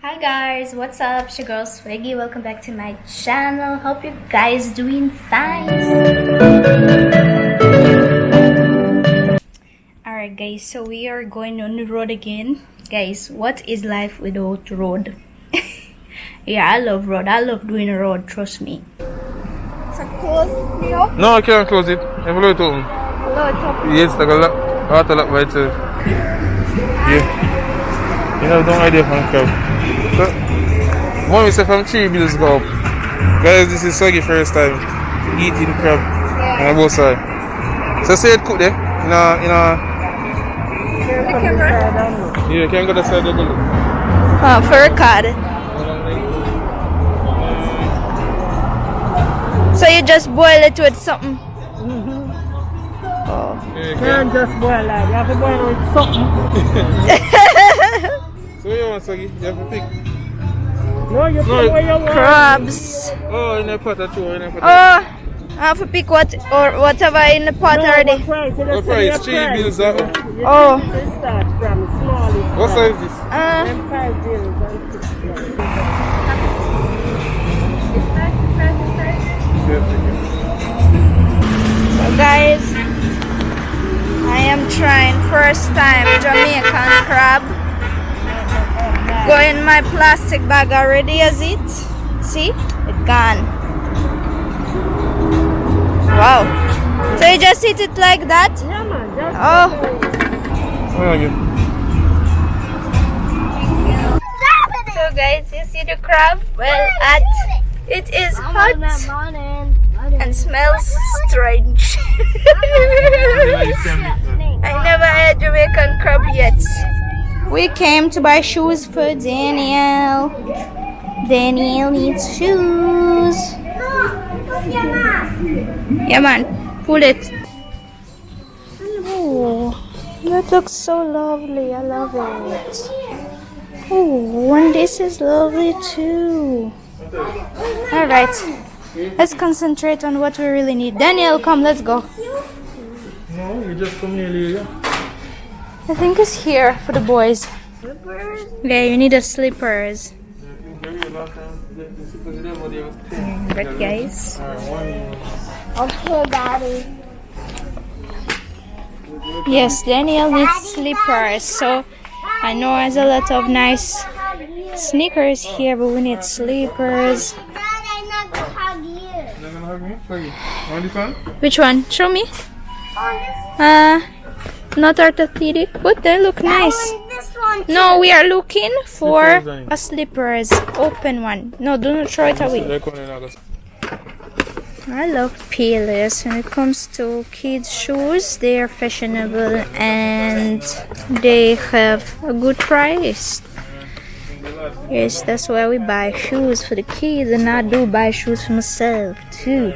Hi guys, what's up? It's your girl Swiggy. Welcome back to my channel. Hope you guys doing fine. Alright guys, so we are going on the road again. Guys, what is life without road? Yeah, I love road. I love doing a road, trust me. So close, Leo? No, I can't close it. I have a lot open. Yes, I got a lot by itself. Yeah. You have no idea from crab. So, mommy said from 3 bills go up. Guys, this is Soggy first time eating crab on both sides. So say it cook there. Yeah, you can go to the side of the look. For a card. So you just boil it with something? Oh. Yeah, You can't just boil that. You have to boil it with something. So what you want, Soggy? You have to pick. No, you put where you want. Crabs. Oh, in a pot or two. Oh, I have to pick what or whatever in the pot already. What price? 3 bills that one. Oh. Start from smallest. What size is this? Them 5 bills and 6 bills. So guys, I am trying first time Jamaican crab. Go in my plastic bag already, as it? See? It's gone. Wow. So you just eat it like that? Yeah, man. Just Oh. So guys, you see the crab? Well, it is hot and smells strange. I never had Jamaican crab yet. We came to buy shoes for Daniel. Daniel needs shoes. Yeah man, pull it. Oh, that looks so lovely. I love it. Oh, and this is lovely too. Alright, let's concentrate on what we really need. Daniel, come, let's go. No, you just come here, Leah. I think it's here for the boys. Yeah, you need the slippers. Right, guys. Okay, Daddy. Yes, Daniel needs slippers. So I know there's a lot of nice sneakers here, but we need slippers. Dad, I'm not gonna hug you. You're gonna hug me? Soggy. Want this one? Which one? Show me. Not orthopedic, but they look nice. This one. No, we are looking for Slippers, a slippers, open one. No, do not throw it away. Like one in August. I love Payless. When it comes to kids' shoes, they are fashionable and they have a good price. Yes, that's why we buy shoes for the kids, and I do buy shoes for myself too.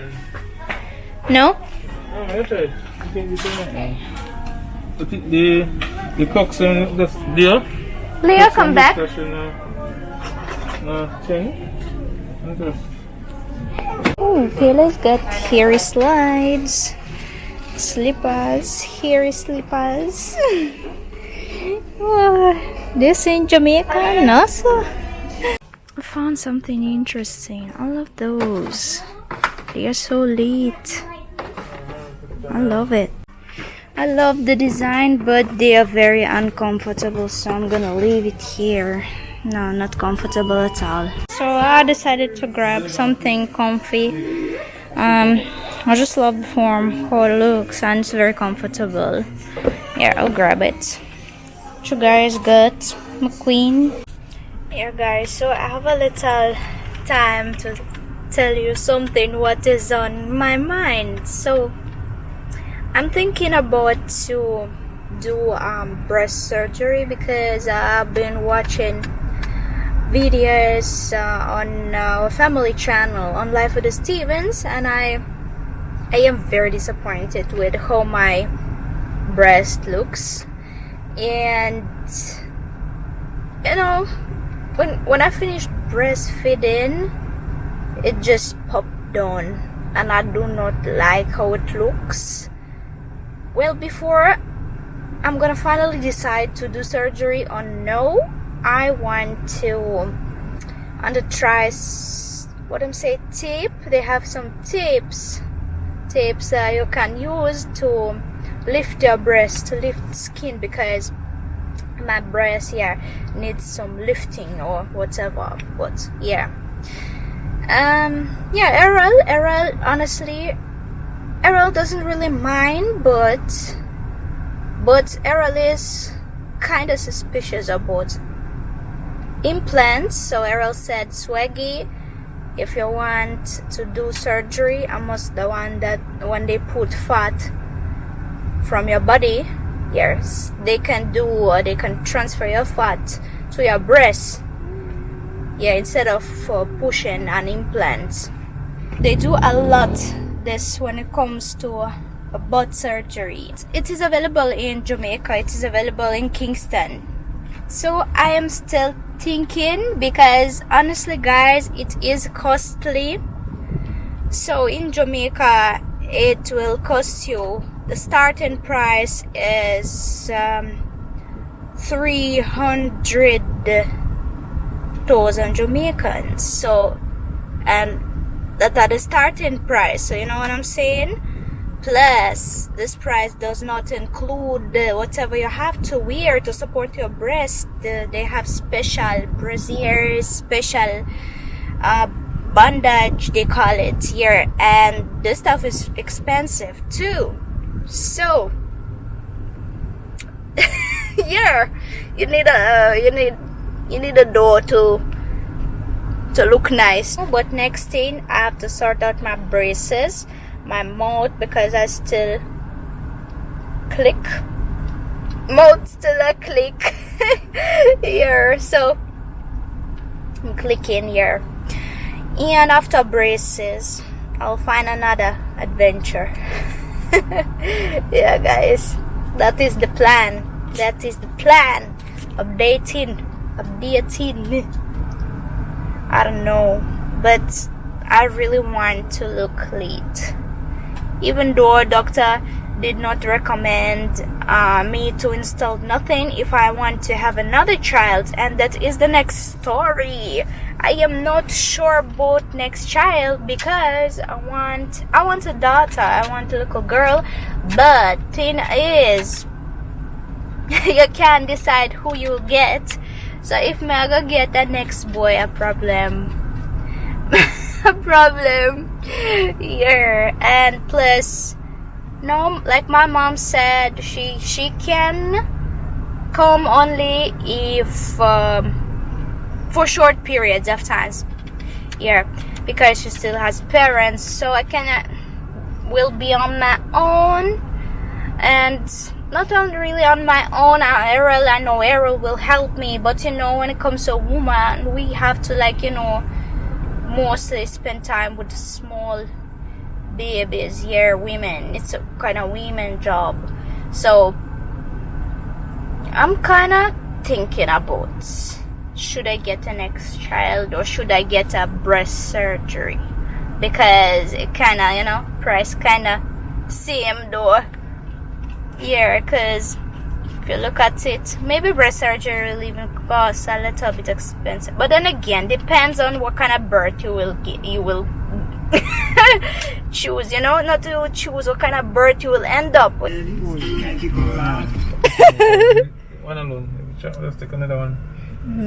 No? Oh, that's right. You can put the cocks in this deal. Leo, come back. Oh, Payless got hairy slides, slippers, hairy slippers. Oh, this in Jamaica, no sir. I found something interesting. I love those. They are so lit. I love it. I love the design, but they are very uncomfortable, so I'm gonna leave it here. No, not comfortable at all. So I decided to grab something comfy. I just love the form, how it looks, and it's very comfortable. Yeah, I'll grab it. What you guys got? McQueen. Yeah guys, so I have a little time to tell you something what is on my mind. So I'm thinking about to do breast surgery because I've been watching videos on our family channel on Life with the Stevens, and I am very disappointed with how my breast looks. And you know, when I finished breastfeeding, it just popped down, and I do not like how it looks. Well, before I'm gonna finally decide to do surgery or no, I want to try what I'm saying, tip. They have some tips you can use to lift your breast, to lift skin, because my breast here needs some lifting or whatever. But yeah, Errol, honestly, Errol doesn't really mind, but Errol is kind of suspicious about implants. So Errol said, Swaggy, if you want to do surgery, I must the one that when they put fat from your body, yes, they can transfer your fat to your breast, yeah, instead of pushing an implant. They do a lot this when it comes to butt surgery. It is available in Jamaica, it is available in Kingston. So I am still thinking, because honestly guys, it is costly. So in Jamaica it will cost you, the starting price is 300,000 Jamaicans. So, and that are the starting price, so you know what I'm saying. Plus, this price does not include whatever you have to wear to support your breast. They have special braziers, special bandage, they call it here, and this stuff is expensive too. So, yeah, you need a door to look nice. But next thing, I have to sort out my braces, my mouth, because I still click. Mouth still a click here, so I'm clicking here. And after braces, I'll find another adventure. Yeah, guys, that is the plan. That is the plan. Updating. I don't know, but I really want to look lit. Even though a doctor did not recommend me to install nothing if I want to have another child, and that is the next story. I am not sure about next child, because I want a daughter, I want a little girl, but thing is, you can't decide who you'll get. So if me I go get the next boy, a problem. A problem. Yeah, and plus, no, like my mom said, she can come only if for short periods of times. Yeah, because she still has parents, so I will be on my own, and not only really on my own. I know Errol will help me, but you know, when it comes to a woman, we have to, like, you know, mostly spend time with the small babies. Yeah, women, it's a kind of women job. So I'm kind of thinking about, should I get a next child or should I get a breast surgery, because it kind of, you know, price kind of same though. Yeah, because if you look at it, maybe breast surgery will even cost a little bit expensive, but then again, depends on what kind of birth you will choose, you know, not to choose what kind of birth you will end up with. One alone. Let's take another one.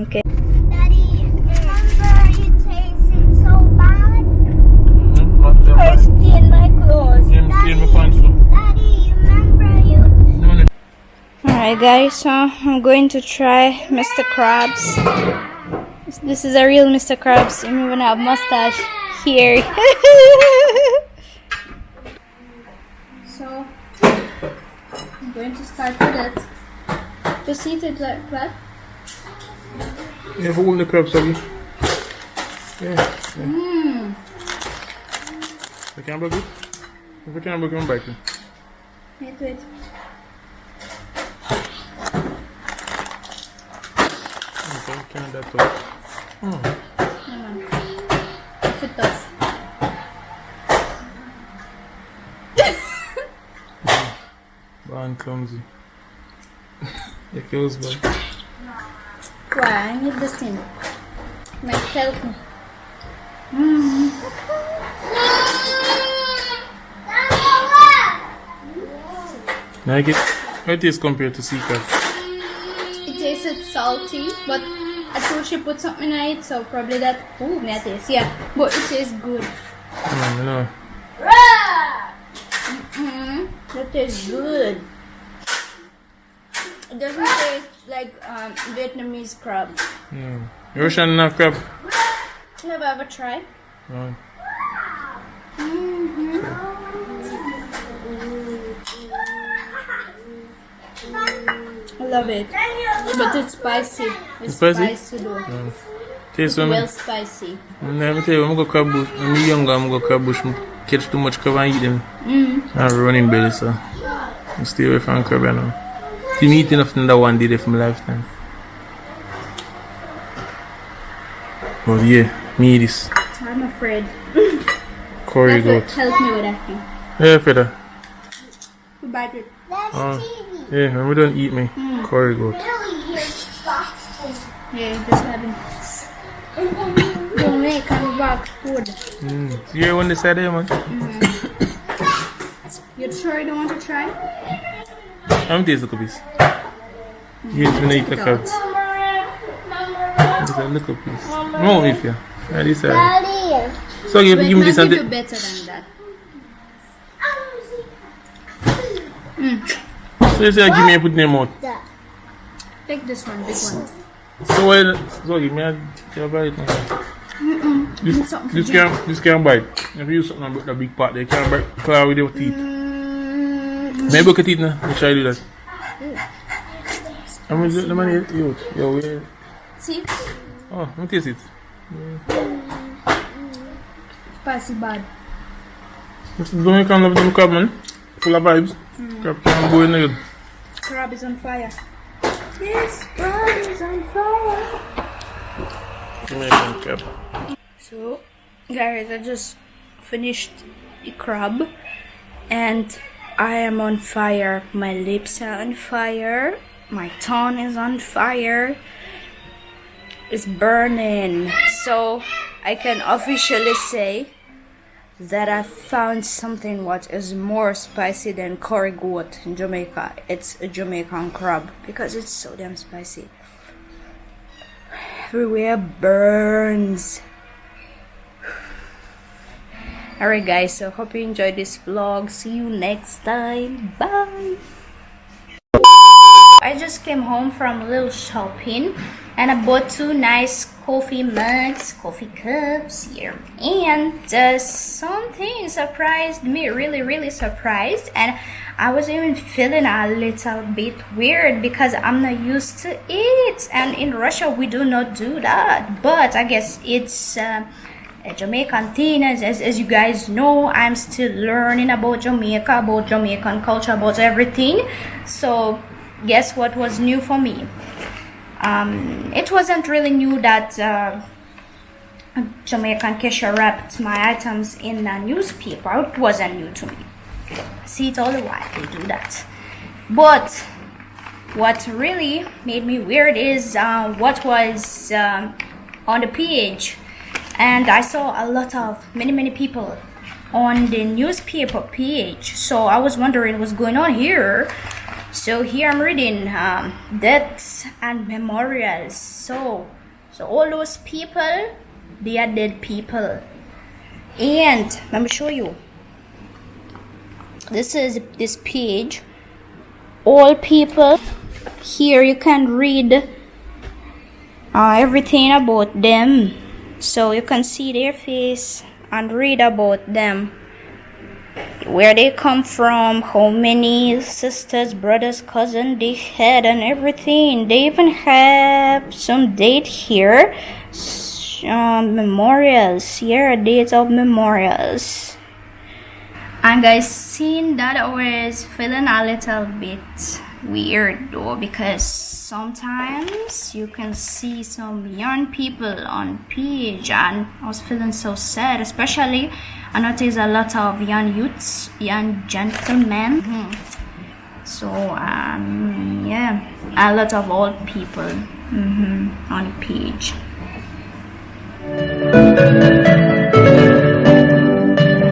Okay. Daddy, remember you tasted so bad? I stain my clothes. Daddy, remember you? Alright guys, so I'm going to try Mr. Krabs. This is a real Mr. Krabs. I even have mustache here. So I'm going to start with it. Just eat it like that. Yeah, hold the crab, sorry. Yeah. I can't break it. If I can't break it, I'm back. Wait. Okay, turn that off. If it does. Barn clumsy. It kills, but Why? I need this thing. Might help me. Like it? How it tastes compared to sea crab? It tasted salty, but I thought she put something in it, so probably that. Oh, may I taste? Yeah, but it tastes good. No. That tastes good. It doesn't taste like Vietnamese crab. Russian crab. Never ever tried. No. I love it, but it's spicy. It's spicy though. Taste Well spicy. Let me tell you, I'm go crab bush. When I'm younger, I'm go crab bush. Catch too much crab and eat them. I'm running belly, so I stay away from crab now. To me, eat enough than that one day for my lifetime. But yeah, me eat this. I'm afraid. Curry goat. Help me with that thing. Yeah, Peter. You bite it. Yeah, when we don't eat me, curry goat. Yeah, just having. Don't make come back food. You hear when they say that, man? You sure you don't want to try? I'm tasting a piece. You need to eat the crab. Just a little piece. No, if you. Yeah, this side. So you give me this and do better than that. So you say give me a put in your mouth. Take this one, big one. So so give me a bite now. This can't bite. If you use something about the big part, they can't bite. Clear with your teeth. Maybe look at it now. Let's try to do that. I'm gonna let me eat it. Yo, yeah. See? Oh, let me taste it. Spicy bad. Don't come love them crab, man. Full of vibes. Crab can't go in there. Crab is on fire. Yes, crab is on fire. Jamaican crab. So, guys, I just finished the crab and I am on fire. My lips are on fire. My tongue is on fire. It's burning. So, I can officially say that I found something what is more spicy than curry goat in Jamaica. It's a Jamaican crab because it's so damn spicy. Everywhere burns. Alright guys, so hope you enjoyed this vlog. See you next time. Bye. I just came home from a little shopping and I bought 2 nice coffee mugs, coffee cups here, and something surprised me, really surprised, and I was even feeling a little bit weird because I'm not used to it, and in Russia we do not do that, but I guess it's a Jamaican thing. As you guys know, I'm still learning about Jamaica, about Jamaican culture, about everything. So guess what was new for me? It wasn't really new that Jamaican cashier wrapped my items in a newspaper. It wasn't new to me. I see it all the while, they do that. But what really made me weird is what was on the page. And I saw a lot of many people on the newspaper page. So I was wondering what's going on here. So here I'm reading deaths and memorials. So all those people, they are dead people. And let me show you. This is this page. All people. Here you can read everything about them. So you can see their face and read about them. Where they come from, how many sisters, brothers, cousins they had, and everything. They even have some date here, memorials. Here, dates of memorials. And guys, seeing that, I was feeling a little bit weird though, because sometimes you can see some young people on page, and I was feeling so sad, especially I noticed a lot of young youths, young gentlemen. So yeah, a lot of old people. On a page.